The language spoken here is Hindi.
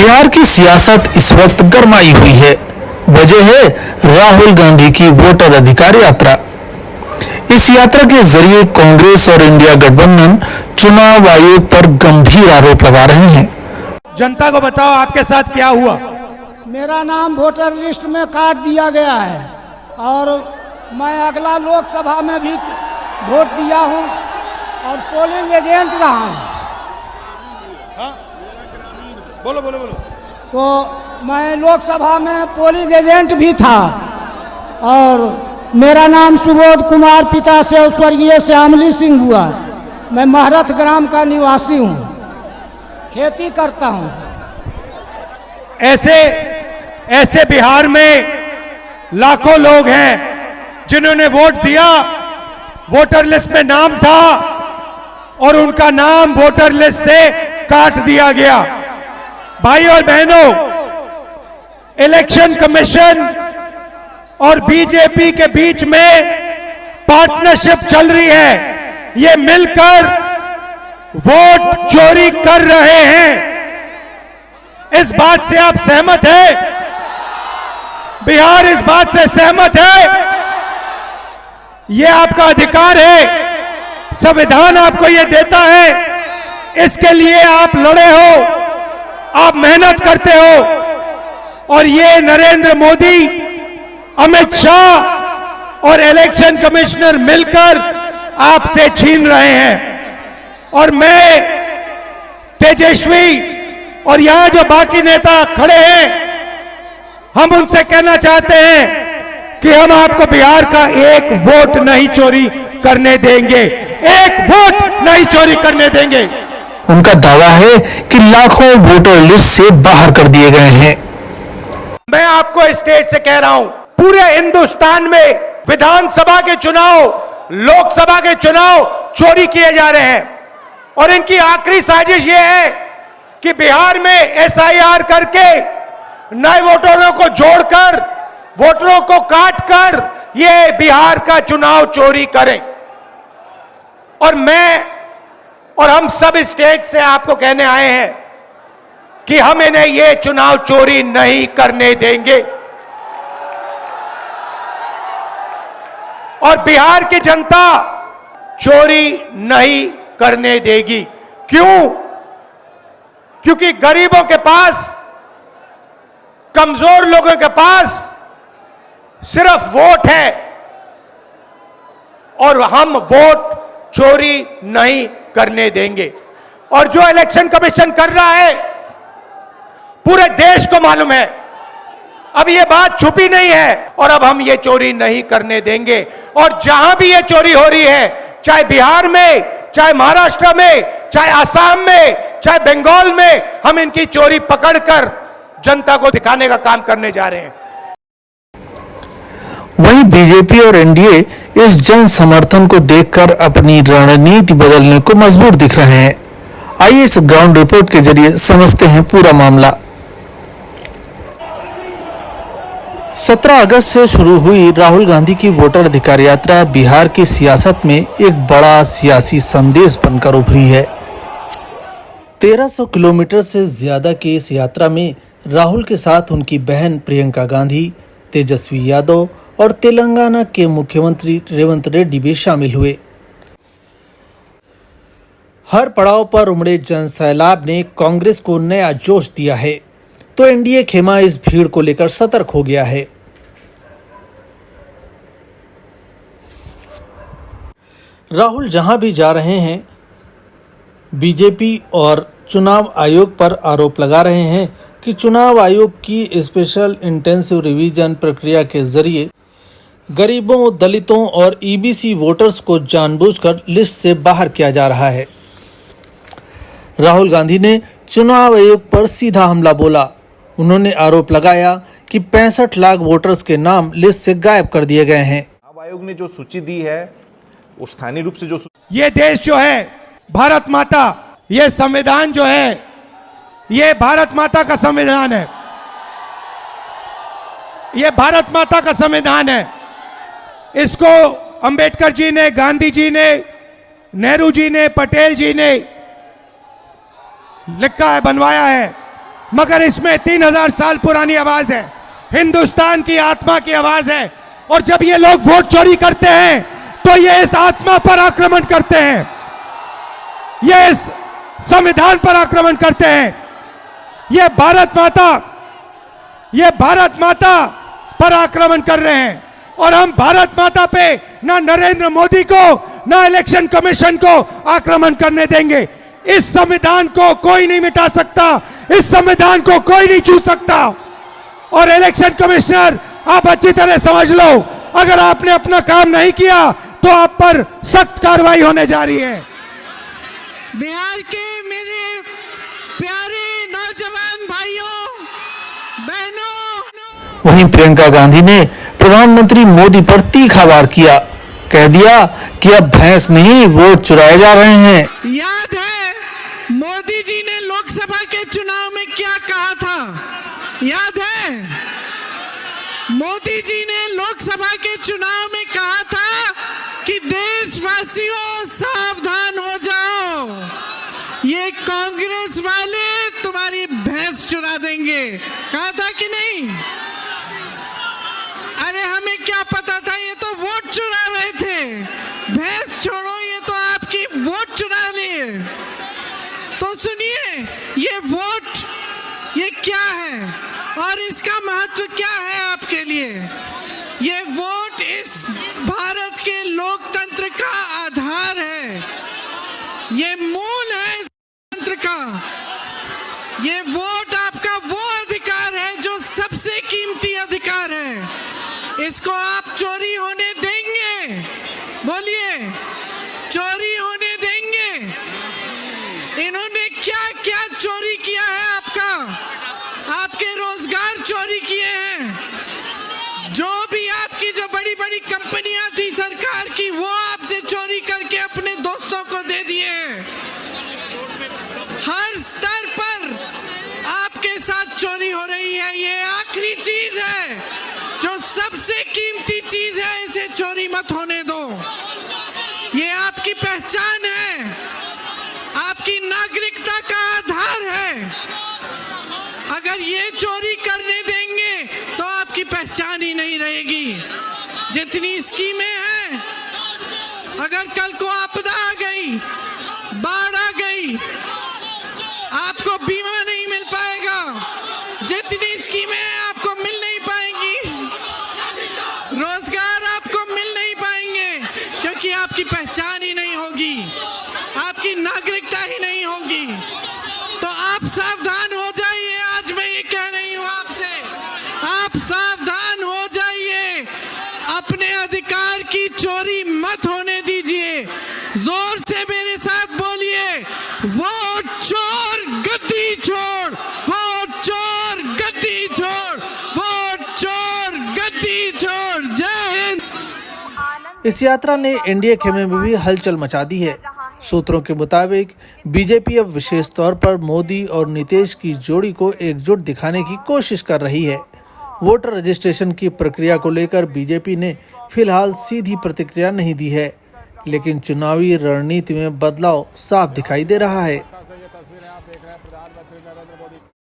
बिहार की सियासत इस वक्त गरमाई हुई है। वजह है राहुल गांधी की वोटर अधिकार यात्रा। इस यात्रा के जरिए कांग्रेस और इंडिया गठबंधन चुनाव आयोग पर गंभीर आरोप लगा रहे हैं। जनता को बताओ आपके साथ क्या हुआ। मेरा नाम वोटर लिस्ट में काट दिया गया है और मैं अगला लोकसभा में भी वोट दिया हूं और पोलिंग एजेंट रहा हूं। बोलो बोलो बोलो। तो मैं लोकसभा में पोलिंग एजेंट भी था और मेरा नाम सुबोध कुमार पिता से स्वर्गीय श्यामली सिंह हुआ। मैं महरथ ग्राम का निवासी हूं, खेती करता हूं। ऐसे बिहार में लाखों लोग हैं जिन्होंने वोट दिया, वोटर लिस्ट में नाम था और उनका नाम वोटर लिस्ट से काट दिया गया। भाई और बहनों, इलेक्शन कमीशन और बीजेपी के बीच में पार्टनरशिप चल रही है। ये मिलकर वोट चोरी कर रहे हैं। इस बात से आप सहमत हैं? बिहार इस बात से सहमत है? ये आपका अधिकार है, संविधान आपको ये देता है। इसके लिए आप लड़े हो, आप मेहनत करते हो और ये नरेंद्र मोदी, अमित शाह और इलेक्शन कमिश्नर मिलकर आपसे छीन रहे हैं। और मैं, तेजस्वी और यहां जो बाकी नेता खड़े हैं, हम उनसे कहना चाहते हैं कि हम आपको बिहार का एक वोट नहीं चोरी करने देंगे, एक वोट नहीं चोरी करने देंगे। उनका दावा है कि लाखों वोटर लिस्ट से बाहर कर दिए गए हैं। मैं आपको स्टेट से कह रहा हूं, पूरे हिंदुस्तान में विधानसभा के चुनाव, लोकसभा के चुनाव चोरी किए जा रहे हैं और इनकी आखिरी साजिश यह है कि बिहार में एसआईआर करके नए वोटरों को जोड़कर, वोटरों को काटकर ये बिहार का चुनाव चोरी करें। और मैं और हम सब स्टेट से आपको कहने आए हैं कि हम इन्हें ये चुनाव चोरी नहीं करने देंगे। और बिहार की जनता चोरी नहीं करने देगी। क्यों? क्योंकि गरीबों के पास, कमजोर लोगों के पास सिर्फ वोट है और हम वोट चोरी नहीं करने देंगे। और जो इलेक्शन कमीशन कर रहा है, पूरे देश को मालूम है। अब ये बात छुपी नहीं है और अब हम ये चोरी नहीं करने देंगे। और जहां भी ये चोरी हो रही है, चाहे बिहार में, चाहे महाराष्ट्र में, चाहे असम में, चाहे बंगाल में, हम इनकी चोरी पकड़कर जनता को दिखाने का काम करने जा रहे हैं। वहीं बीजेपी और एनडीए इस जन समर्थन को देखकर अपनी रणनीति बदलने को मजबूर दिख रहे हैं। आइए इस ग्राउंड रिपोर्ट के जरिए समझते हैं पूरा मामला। 17 अगस्त से शुरू हुई राहुल गांधी की वोटर अधिकार यात्रा बिहार की सियासत में एक बड़ा सियासी संदेश बनकर उभरी है। 1300 किलोमीटर से ज्यादा की इस यात्रा में राहुल के साथ उनकी बहन प्रियंका गांधी, तेजस्वी यादव और तेलंगाना के मुख्यमंत्री रेवंत रेड्डी भी शामिल हुए। हर पड़ाव पर उमड़े जन सैलाब ने कांग्रेस को नया जोश दिया है, तो एनडीए खेमा इस भीड़ को लेकर सतर्क हो गया है। राहुल जहां भी जा रहे हैं, बीजेपी और चुनाव आयोग पर आरोप लगा रहे हैं कि चुनाव आयोग की स्पेशल इंटेंसिव रिवीजन प्रक्रिया के जरिए गरीबों, दलितों और ईबीसी वोटर्स को जानबूझकर लिस्ट से बाहर किया जा रहा है। राहुल गांधी ने चुनाव आयोग पर सीधा हमला बोला। उन्होंने आरोप लगाया कि 65 लाख वोटर्स के नाम लिस्ट से गायब कर दिए गए हैं। चुनाव आयोग ने जो सूची दी है, वो स्थानीय रूप से जो ये देश जो है, भारत माता, ये संविधान जो है, ये भारत माता का संविधान है। ये भारत माता का संविधान है। इसको अंबेडकर जी ने, गांधी जी ने, नेहरू जी ने, पटेल जी ने लिखा है, बनवाया है। मगर इसमें 3000 साल पुरानी आवाज है, हिंदुस्तान की आत्मा की आवाज है। और जब ये लोग वोट चोरी करते हैं तो ये इस आत्मा पर आक्रमण करते हैं, ये इस संविधान पर आक्रमण करते हैं। ये भारत माता पर आक्रमण कर रहे हैं। और हम भारत माता पे ना नरेंद्र मोदी को ना इलेक्शन कमीशन को आक्रमण करने देंगे। इस संविधान को कोई नहीं मिटा सकता, इस संविधान को कोई नहीं छू सकता। और इलेक्शन कमिश्नर, आप अच्छी तरह समझ लो, अगर आपने अपना काम नहीं किया तो आप पर सख्त कार्रवाई होने जा रही है। बिहार के मेरे प्यारे नौजवान भाइयों बहनों, वहीं प्रियंका गांधी ने प्रधानमंत्री मोदी पर तीखा वार किया, कह दिया कि अब भैंस नहीं वोट चुराए जा रहे हैं। याद है मोदी जी ने लोकसभा के चुनाव में क्या कहा था? याद है मोदी जी ने लोकसभा के चुनाव में कहा था कि देशवासियों सावधान हो जाओ, ये कांग्रेस वाले तुम्हारी भैंस चुरा देंगे। कहा था कि नहीं? अरे हमें क्या पता था, ये तो वोट चुरा रहे थे। भैंस छोड़ो, ये तो आपकी वोट चुरा लिए। तो सुनिए, ये वोट ये क्या है और इसका महत्व क्या है आपके लिए? ये वोट इस भारत के लोकतंत्र का आधार है, ये मूल है इस तंत्र का। ये वोट आपका वो अधिकार है जो सबसे कीमती अधिकार है। इसको आप चोरी होने देंगे? बोलिए, चोरी होने देंगे? इन्होंने क्या क्या चोरी किया है आपका? आपके रोजगार चोरी किए हैं। जो भी आपकी जो बड़ी बड़ी कंपनियां थी सरकार की, वो आपसे चोरी करके अपने दोस्तों को दे दिए हैं। हर स्तर पर आपके साथ चोरी हो रही है। ये आखिरी चीज है, जो सबसे कीमती चीज है, इसे चोरी मत होने दो। ये आपकी पहचान है, आपकी नागरिकता का आधार है। अगर ये चोरी करने देंगे तो आपकी पहचान ही नहीं रहेगी। जितनी स्कीमें हैं, अगर कल को आपदा आ गई, बाढ़ आ गई, आपको बीमा नहीं मिल पाएगा। जितनी स्कीमें हैं आपको मिल नहीं पाएंगी, रोजगार आपको मिल नहीं पाएंगे, क्योंकि आपकी पहचान ही नहीं होगी, आपकी नागरिकता ही नहीं होगी। तो आप सावधान हो जाइए। आज मैं ये कह रही हूं आपसे, आप सावधान हो जाइए। अपने अधिकार की चोरी मत होने दीजिए। जोर से मेरे साथ बोलिए, वोट चोर गद्दी छोड़, वोट चोर गद्दी छोड़, वोट चोर गद्दी छोड़। जय हिंद। इस यात्रा ने एनडीए खेमे में भी हलचल मचा दी है। सूत्रों के मुताबिक बीजेपी अब विशेष तौर पर मोदी और नीतीश की जोड़ी को एकजुट दिखाने की कोशिश कर रही है। वोटर रजिस्ट्रेशन की प्रक्रिया को लेकर बीजेपी ने फिलहाल सीधी प्रतिक्रिया नहीं दी है, लेकिन चुनावी रणनीति में बदलाव साफ दिखाई दे रहा है।